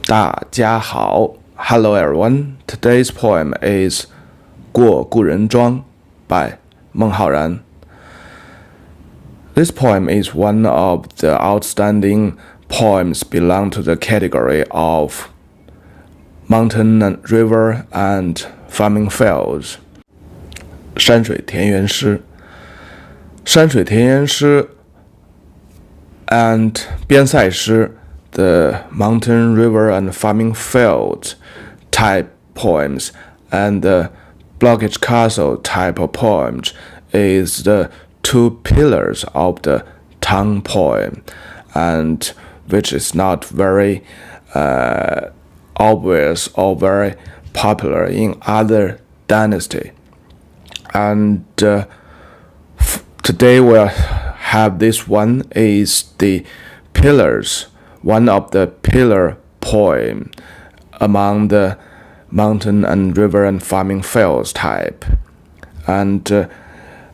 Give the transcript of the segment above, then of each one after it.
大家好 Hello everyone. Today's poem is 过故人庄 by Meng Haoran. This poem is one of the outstanding poems belong to the category of mountain and river and farming fields. 山水田园诗 山水田园诗 and 边塞诗 the mountain, river, and farming field type poems and the blockage castle type of poems is the two pillars of the Tang poem, and which is not very obvious or very popular in other dynasty. And today we'll have this one is the pillars, one of the pillar poem among the mountain and river and farming fields type. And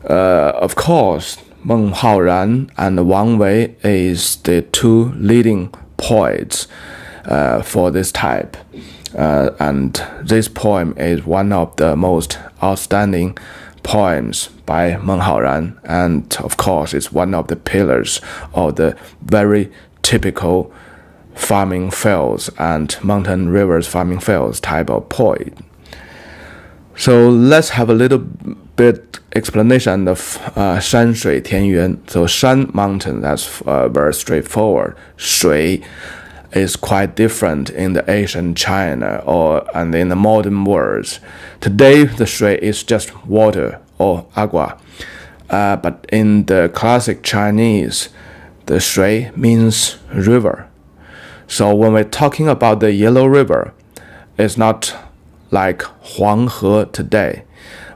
of course, Meng Haoran and Wang Wei is the two leading poets for this type. And this poem is one of the most outstanding poems by Meng Haoran, and of course it's one of the pillars of the very typical farming fields and mountain rivers farming fields type of poem. So let's have a little bit explanation of 山水田园. So 山 mountain, that's very straightforward. 水 is quite different in the ancient China and in the modern world. Today the 水 is just water or agua, but in the classic Chinese, the 水 means river. So when we're talking about the Yellow River, it's not like Huanghe today.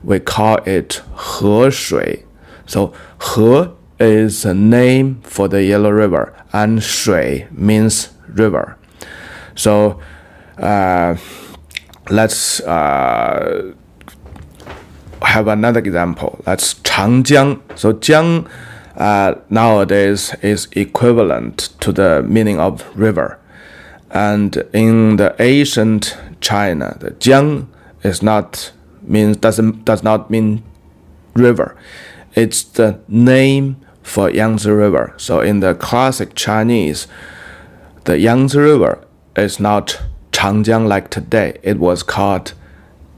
We call it 河水. So 河 is a name for the Yellow River, and 水 means river. So let's have another example. That's 长江. So 江nowadays is equivalent to the meaning of river. And in the ancient China, the Jiang does not mean river. It's the name for Yangtze River. So in the classic Chinese, the Yangtze River is not Changjiang like today. It was called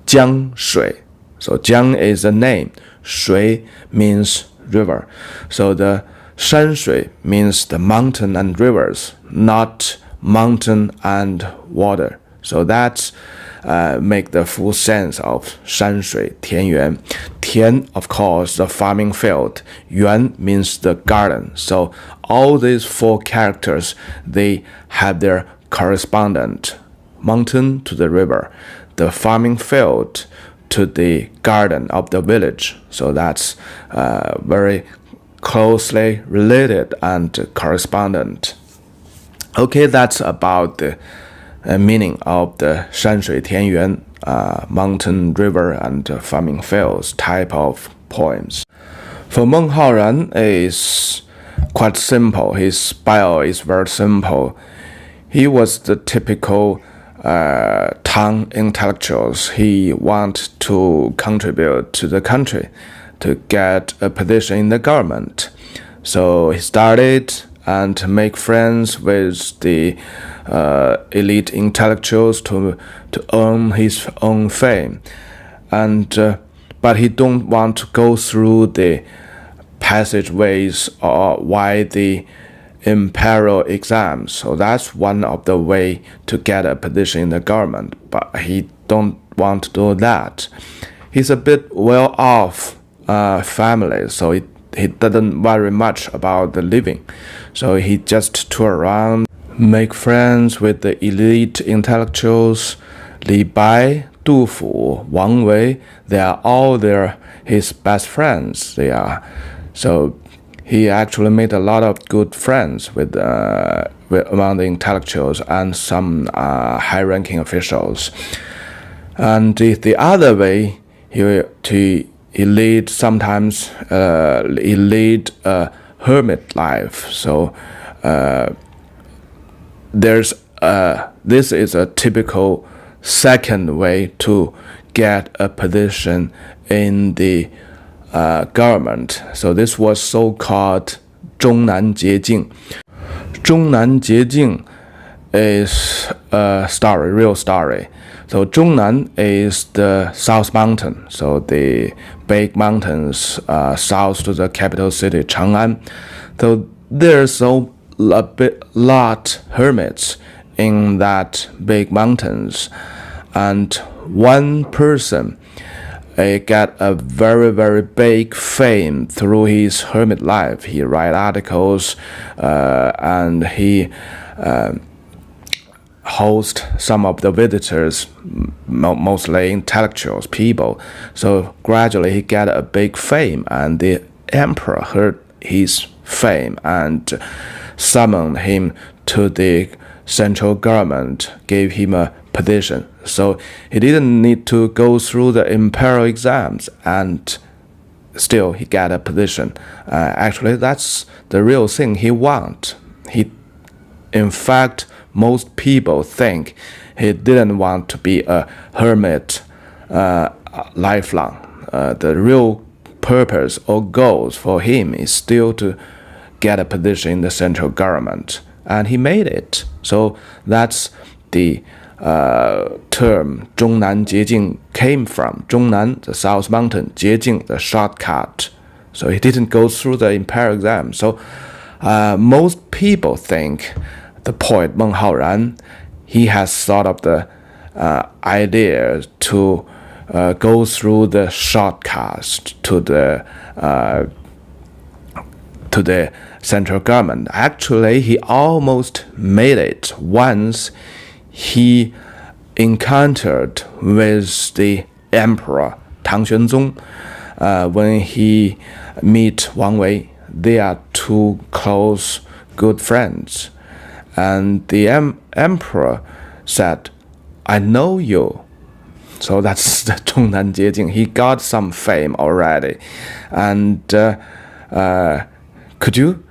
Jiang Shui. So Jiang is a name. Shui means river. So the shan shui means the mountain and rivers, not mountain and water. So that's make the full sense of 山水田园. Tian, of course, the farming field. Yuan means the garden. So all these four characters, they have their correspondent. Mountain to the river, the farming field to the garden of the village. So that's very closely related and correspondent. Okay, that's about the meaning of the 山水田园, mountain, river, and farming fields type of poems. For Meng Haoran is quite simple. His style is very simple. He was the typical Tang intellectuals. He want to contribute to the country to get a position in the government. So he started and make friends with the elite intellectuals to earn his own fame. And but he don't want to go through the passageways or why the imperial exams. So that's one of the way to get a position in the government, but he don't want to do that. He's a bit well-off family, so he doesn't worry much about the living. So he just tour around, make friends with the elite intellectuals. Li Bai, Du Fu, Wang Wei, they are all his best friends. They are. So he actually made a lot of good friends with among the intellectuals and some high-ranking officials. And the other way, he lead sometimes he lead a hermit life. So there's this is a typical second way to get a position in the government. So this was so-called 中南捷径. 中南捷径 is a story, real story. So 中南 is the South Mountain, so the big mountains south to the capital city, Chang'an. So there's a lot hermits in that big mountains, and one person got a very, very big fame through his hermit life. He write articles and he host some of the visitors, mostly intellectuals, people. So gradually he got a big fame, and the emperor heard his fame and summoned him to the central government, gave him a position. So he didn't need to go through the imperial exams, and still he got a position. Actually, that's the real thing he want. In fact, most people think he didn't want to be a hermit lifelong. The real purpose or goals for him is still to get a position in the central government, and he made it. So that's the term 中南捷径 came from. 中南, the South Mountain, 捷径, the shortcut. So he didn't go through the imperial exam. So most people think the poet Meng Haoran, he has thought of the idea to go through the shortcuts to the central government. Actually, he almost made it once. He encountered with the emperor Tang Xuanzong when he meet Wang Wei. They are two close, good friends. And the emperor said, I know you. So that's the 中南捷径. He got some fame already. And could you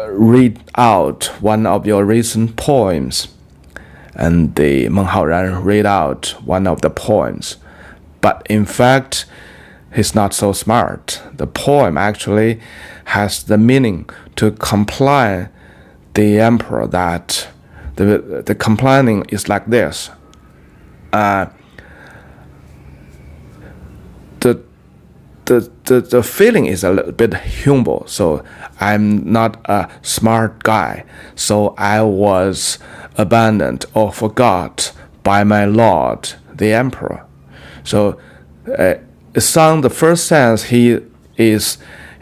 read out one of your recent poems? And the Meng Haoran read out one of the poems. But in fact, he's not so smart. The poem actually has the meaning to comply the emperor, that the complaining is like this. The feeling is a little bit humble. So I'm not a smart guy. So I was abandoned or forgot by my lord, the emperor. So the first sense he is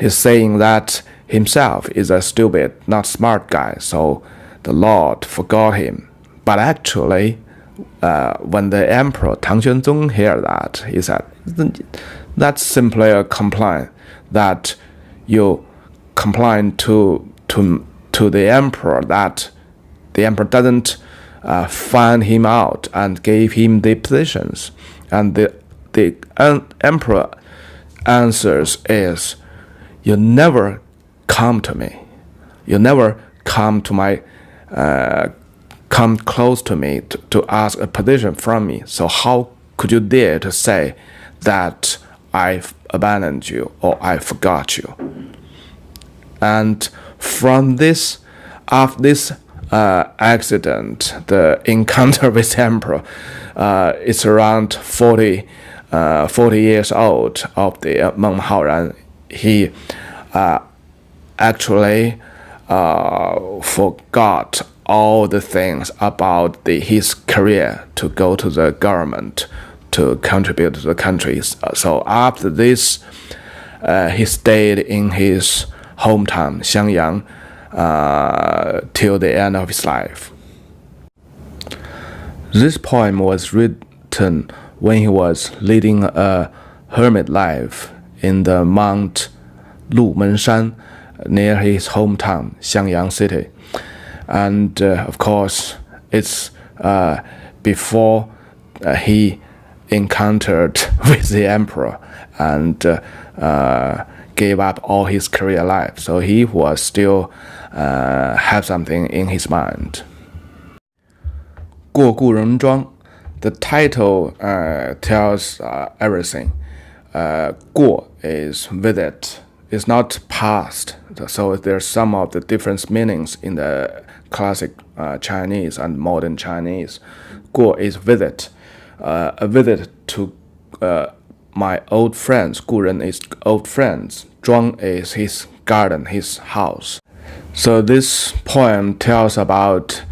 saying that himself is a stupid, not smart guy. So the lord forgot him. But actually, when the emperor Tang Xuanzong heard that, he said, that's simply a complaint, that you complain to the emperor, that the emperor doesn't find him out and gave him the positions. And the emperor answers is, you never come to me. You never come to my come close to me to ask a position from me. So how could you dare to say that I abandoned you or I forgot you? And from this, after this accident, the encounter with the emperor, it's around 40 years old of the Meng Haoran. He actually forgot all the things about his career to go to the government, to contribute to the country. So after this, he stayed in his hometown, Xiangyang, till the end of his life. This poem was written when he was leading a hermit life in the Mount Lumenshan near his hometown, Xiangyang city. And of course, it's before he encountered with the emperor and gave up all his career life. So he was still have something in his mind. 过故人庄. The title tells everything. 过 is visit. It's not past. So there's some of the different meanings in the classic Chinese and modern Chinese. 过 is visit. A visit to my old friends. 故人 is old friends. 庄 is his garden, his house. So this poem tells about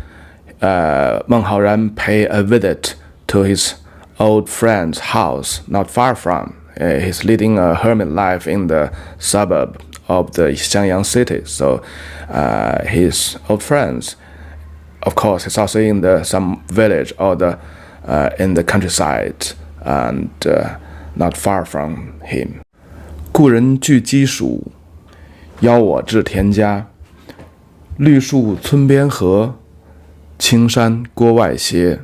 Meng Haoran pay a visit to his old friend's house not far from. He's leading a hermit life in the suburb of the Xiangyang city. So his old friends, of course, he's also in some village or in the countryside and not far from him. 故人具鸡黍，邀我至田家。绿树村边合，青山郭外斜。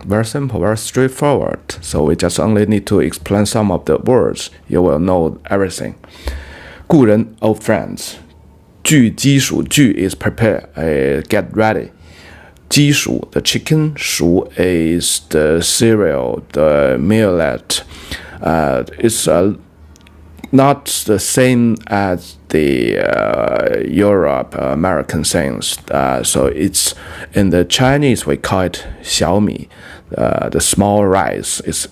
Very simple, very straightforward. So we just only need to explain some of the words. You will know everything. 故人 old friends. 具鸡黍 具 is prepare, get ready. 鸡黍 the chicken, 黍 is the cereal, the millet. It's not the same as the Europe American things. So it's in the Chinese we call it 小米. The small rice is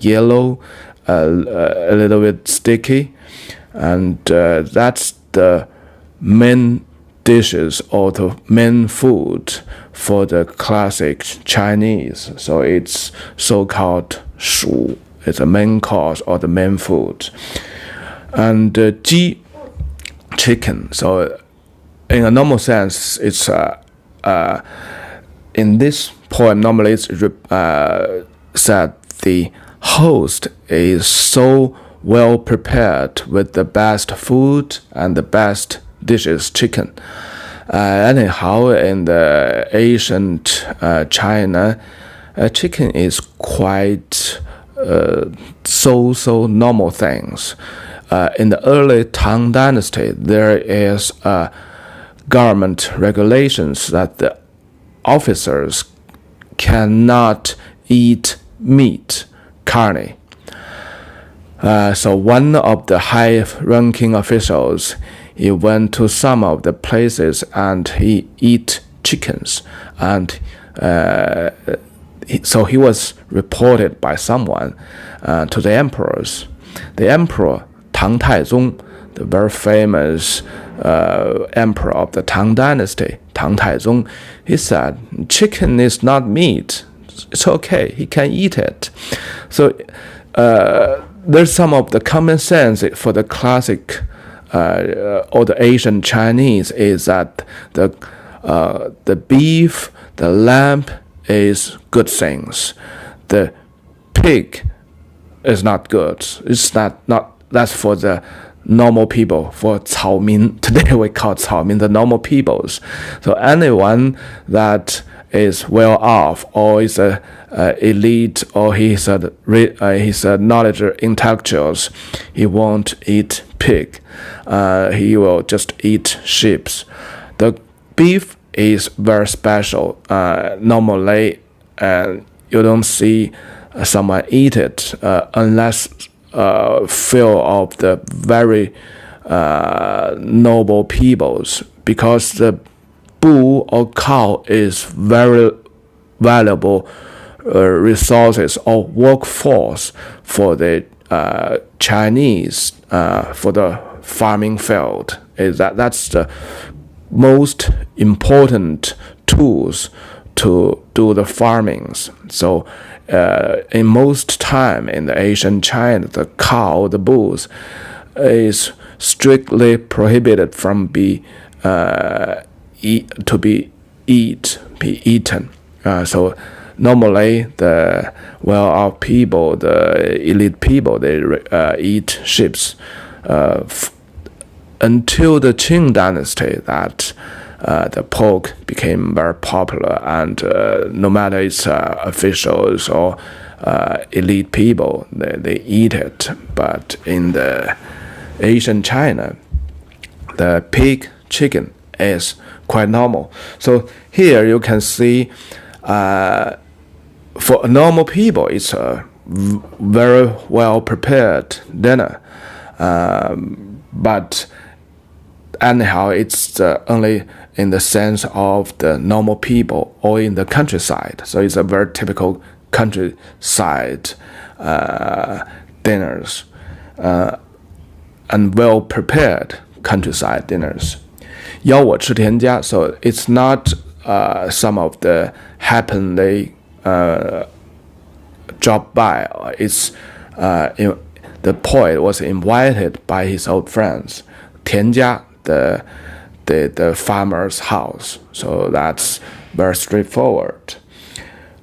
yellow, a little bit sticky, and that's the main dishes or the main food for the classic Chinese. So it's so-called 黍. It's a main course or the main food. And 鸡 chicken. So in a normal sense, it's in this poem normally it's said the host is so well prepared with the best food and the best dishes, chicken. Anyhow, in the ancient China, chicken is quite so normal things. In the early Tang dynasty, there is government regulations that the officers cannot eat meat, carne. So one of the high-ranking officials, he went to some of the places and he eat chickens, and so he was reported by someone to the emperors. The emperor Tang Taizong, the very famous emperor of the Tang dynasty, Tang Taizong, he said, chicken is not meat. It's okay. He can eat it. So there's some of the common sense for the classic or the Asian Chinese is that the beef, the lamb is good things. The pig is not good. It's not that's for the normal people, for 草民. Today we call 草民the normal peoples. So anyone that is well off or is a elite or he's a knowledge intellectuals, he won't eat pig. He will just eat sheep. The beef is very special. Normally, you don't see someone eat it unless few of the very noble peoples, because the bull or cow is very valuable resources or workforce for the Chinese for the farming field. That's the most important tools to do the farmings. So in most time in the Asian China, the cow, the bulls, is strictly prohibited from be eaten. So normally the well-off people, the elite people, they eat sheep. Until the Qing dynasty, that the pork became very popular, and no matter it's officials or elite people, they eat it. But in the Asian China, the pig, chicken is quite normal. So here you can see for normal people, it's a very well prepared dinner. But anyhow, it's only in the sense of the normal people or in the countryside. So it's a very typical countryside dinners and well prepared countryside dinners. 邀我至田家, so it's not some of the happenly drop by. It's the poet was invited by his old friends. 田家, the farmer's house. So that's very straightforward.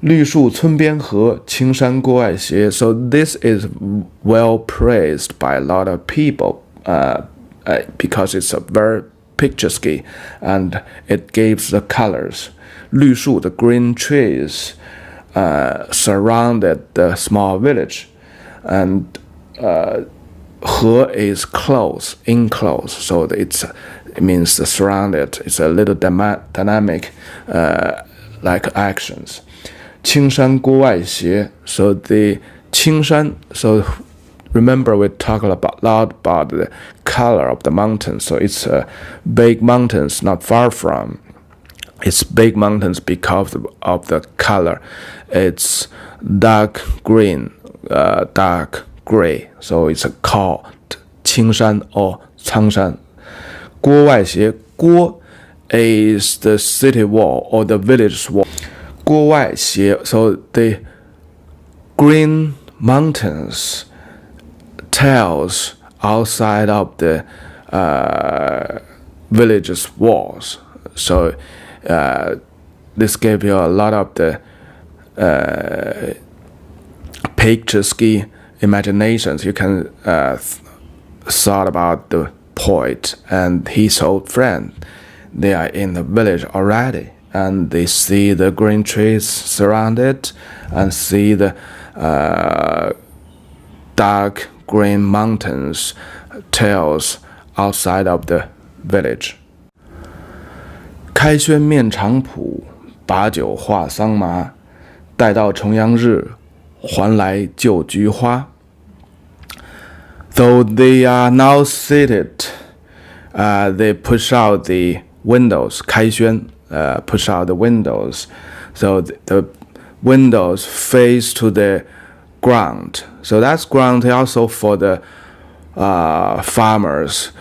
绿树村边合, 青山郭外斜. So this is well praised by a lot of people because it's a very picturesque and it gives the colors. 绿树, the green trees surrounded the small village, and 合 is close, enclosed, so it means surrounded. It's a little dynamic like actions. 青山郭外斜, so the 青山, so remember we talked a lot about the color of the mountains, so it's big mountains not far from. It's big mountains because of the color. It's dark green, dark gray, so it's called 青山 or 苍山. 郭外斜, 郭 is the city wall or the village wall. 郭外斜, so the green mountains tells outside of the village's walls. So this gave you a lot of the picturesque imaginations. You can thought about the poet and his old friend. They are in the village already, and they see the green trees surrounded and see the dark green mountains tails outside of the village. 开轩面场圃，把酒话桑麻，待到重阳日，还来就菊花。 Though they are now seated, they push out the windows. 开轩 push out the windows, so the windows face to the ground. So that's ground also for the farmers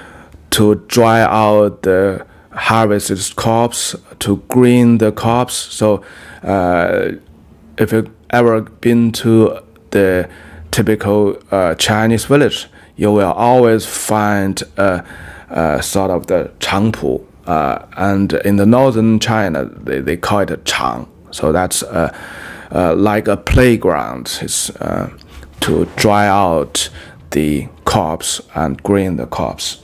to dry out the harvested crops, to green the crops. So if you've ever been to the typical Chinese village, you will always find sort of the 场圃, and in the northern China they call it a 场. So that's like a playground. It's to dry out the crops and green the crops.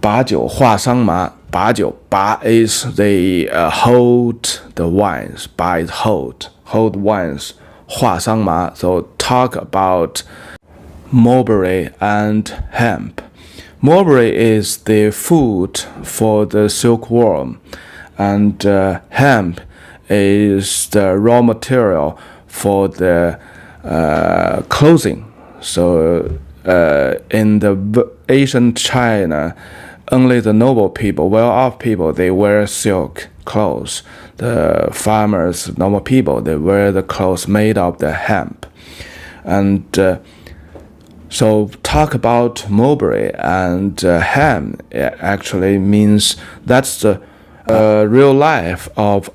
把酒话桑麻, 把酒, 把 is they hold the wines, 把 is hold wines, 话桑麻, so talk about mulberry and hemp. Mulberry is the food for the silkworm, and hemp is the raw material for the clothing. So in the Asian China, only the noble people, well-off people, they wear silk clothes. The farmers, normal people, they wear the clothes made of the hemp. And so talk about mulberry and hemp actually means that's the real life of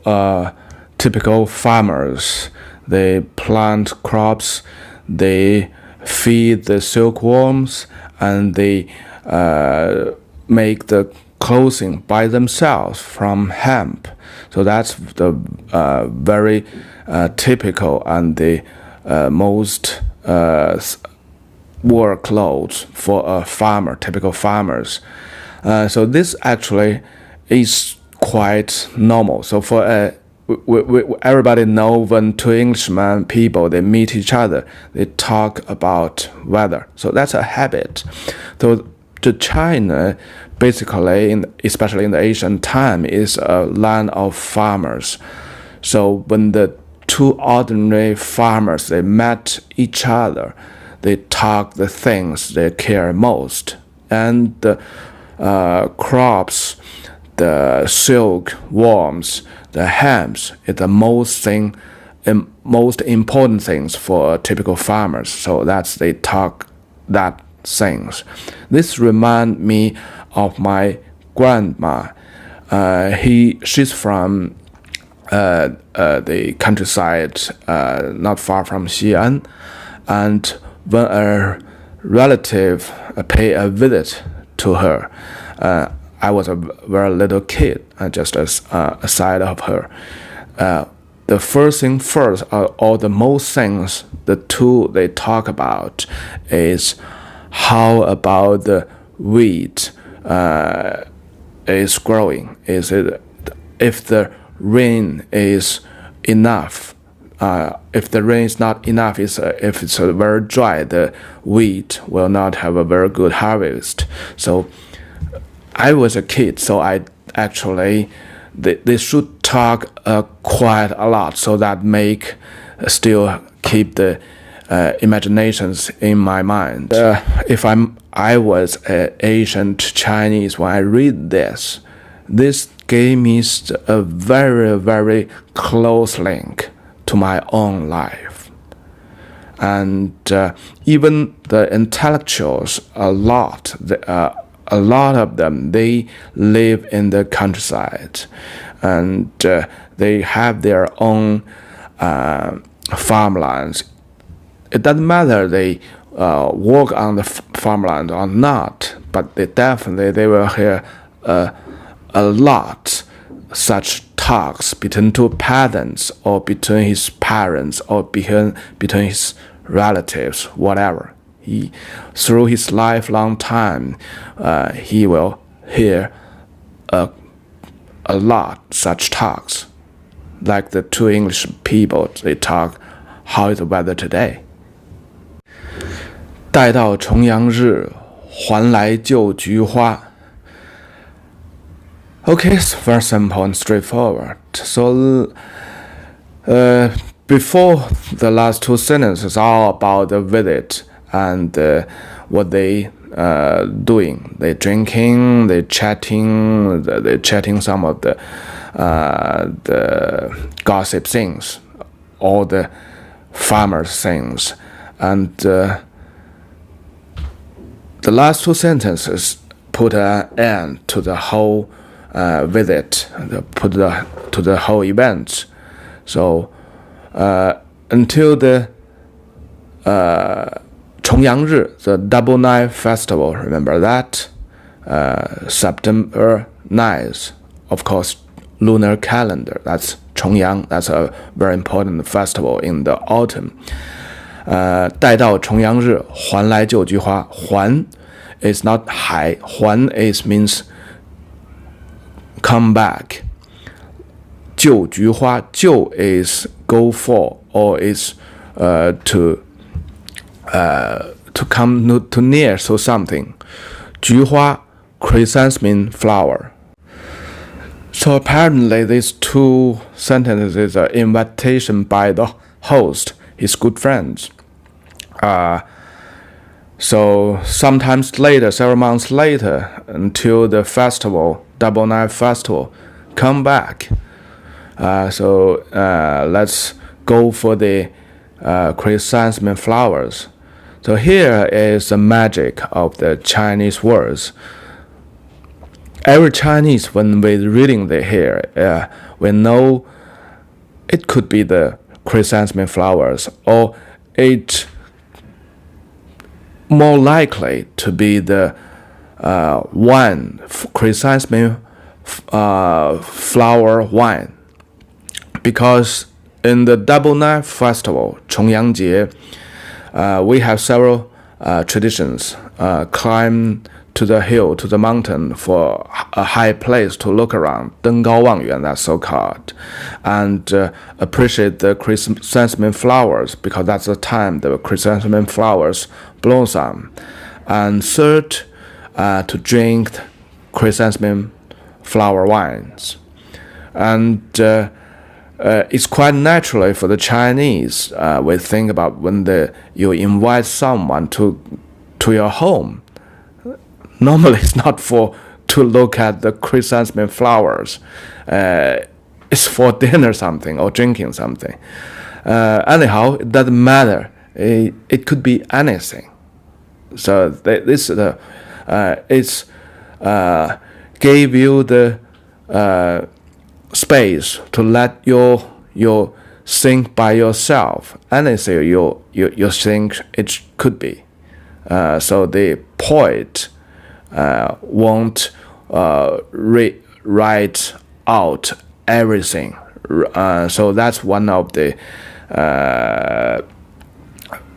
typical farmers. They plant crops, they feed the silkworms, and they make the clothing by themselves from hemp. So that's the very typical and the most work clothes for a farmer, typical farmers. So this actually is quite normal. So for everybody know when two Englishmen people they meet each other, they talk about weather. So that's a habit. So the China, basically, especially in the Asian time, is a land of farmers. So when the two ordinary farmers, they met each other. They talk the things they care most. And the crops, the silk worms, the hams is the most important things for typical farmers. So they talk that things. This remind me of my grandma. She's from the countryside, not far from Xi'an, and when a relative pay a visit to her, I was a very little kid, just as a side of her. The first thing first, or the most things the two they talk about is how about the wheat is growing. Is it if the rain is enough? If the rain is not enough, if it's very dry, the wheat will not have a very good harvest. So I was a kid, so I actually they should talk quite a lot, so that still keep the imaginations in my mind. If I was an ancient Chinese when I read this gave me a very, very close link to my own life. And even the intellectuals, a lot of them, they live in the countryside, and they have their own farmlands. It doesn't matter they work on the farmland or not, but they will hear a lot such talks between two peasants, or between his parents, or between his relatives, whatever. Through his lifelong time, he will hear a lot such talks, like the two English people, they talk how is the weather today. 待到重阳日，还来就菊花。Okay, it's very simple and straightforward. So, before the last two sentences are all about the visit and what they doing. They drinking, they chatting, they chatting some of the gossip things, all the farmers things, and the last two sentences put an end to the whole visit, to the whole event. So until the 重阳日, the Double Night Festival, remember that? September 9th, of course, lunar calendar. That's 重阳. That's a very important festival in the autumn. 待到重阳日，还来就菊花。还 is not 还 is means come back. 就菊花，就 is go for, or is to come to near to something. 菊花 chrysanthemum flower. So apparently these two sentences are invitation by the host, his good friends. So sometimes later, several months later, until the festival, Double Night Festival, come back. So let's go for the chrysanthemum flowers. So here is the magic of the Chinese words. Every Chinese, when we're reading the here, we know it could be the chrysanthemum flowers, or it more likely to be the wine, chrysanthemum flower wine. Because in the Double Night Festival, 重阳节, we have several traditions. Climb to the hill, to the mountain, for a high place to look around, 登高望远, that's so called, and appreciate the chrysanthemum flowers, because that's the time the chrysanthemum flowers blossom. And third, to drink chrysanthemum flower wines. And it's quite naturally for the Chinese. We think about when you invite someone to your home. Normally, it's not to look at the chrysanthemum flowers. It's for dinner something or drinking something. Anyhow, it doesn't matter. It could be anything. So this it's gave you the space to let you think by yourself. Anything you think it could be. So the poet won't write out everything. So that's one of the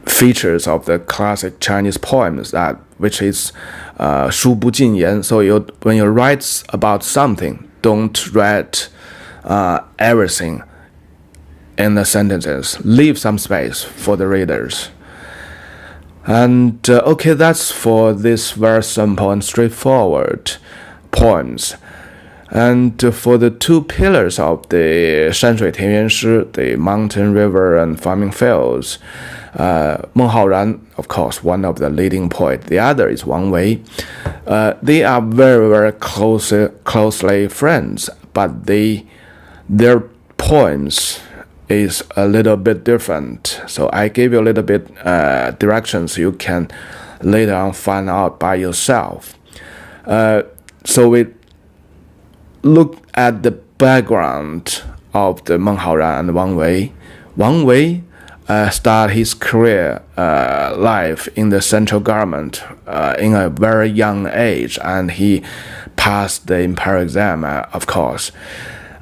features of the classic Chinese poems, which is 书不尽言. So when you write about something, don't write everything in the sentences. Leave some space for the readers. And okay, that's for this very simple and straightforward poems. And for the two pillars of the 山水田园诗, the mountain, river, and farming fields, Meng Haoran, of course, one of the leading poets. The other is Wang Wei. They are very, very closely friends, but their poems is a little bit different. So I gave you a little bit directions you can later on find out by yourself. So we look at the background of the Meng Haoran and Wang Wei. Wang Wei started his career life in the central government in a very young age, and he passed the imperial exam, of course.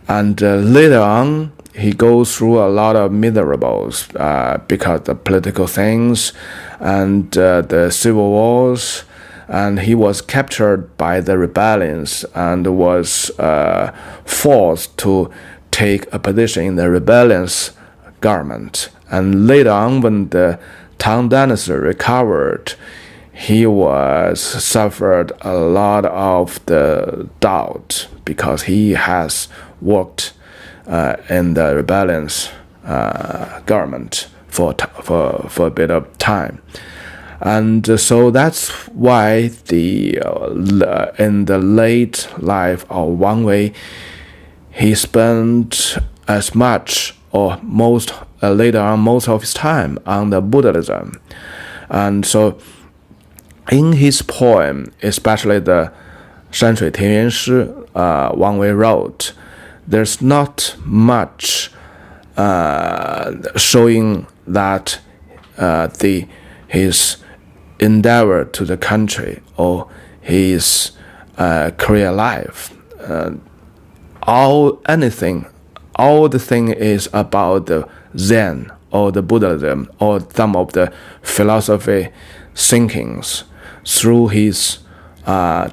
And later on, he goes through a lot of miserables because of political things and the civil wars, and he was captured by the rebellions and was forced to take a position in the rebellious government. And later on, when the Tang dynasty recovered, he suffered a lot of the doubt because he has worked in the rebellious government for a bit of time. And so that's why in the late life of Wang Wei, he spent as much or most later on most of his time on the Buddhism. And so in his poem, especially the 山水田园诗 Wang Wei wrote, there's not much showing that his endeavor to the country or his career life. All the thing is about the Zen or the Buddhism or some of the philosophy thinkings through his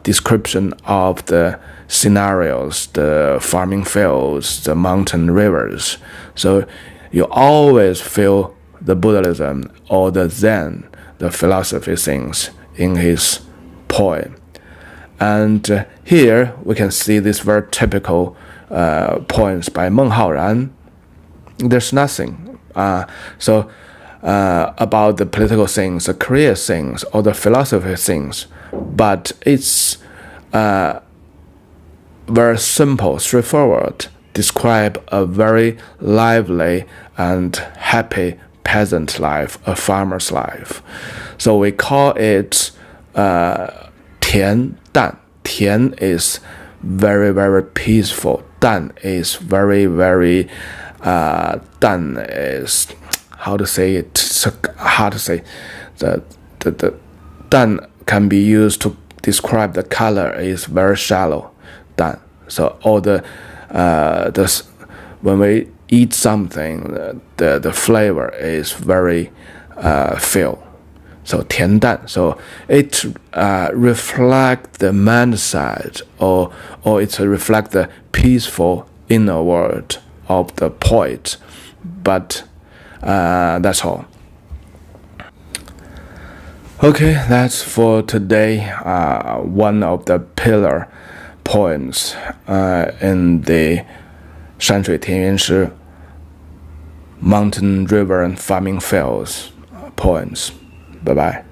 description of the scenarios, the farming fields, the mountain rivers. So you always feel the Buddhism or the Zen, the philosophy things in his poem. And here we can see this very typical poems by Meng Haoran. There's nothing about the political things, the career things, or the philosophy things, but it's very simple, straightforward, describe a very lively and happy peasant life, a farmer's life. So we call it 恬淡. 恬 is very, very peaceful. 淡 is very, very 淡 is how to say it? So hard to say. The 淡 can be used to describe the color is very shallow. 淡. So all when we eat something, the flavor is very filled. So 恬淡. So it reflects the mindset or it reflects the peaceful inner world of the poet. But that's all. Okay, that's for today. One of the pillar poems in the 山水田园诗 mountain, river, and farming fields poems. Bye bye.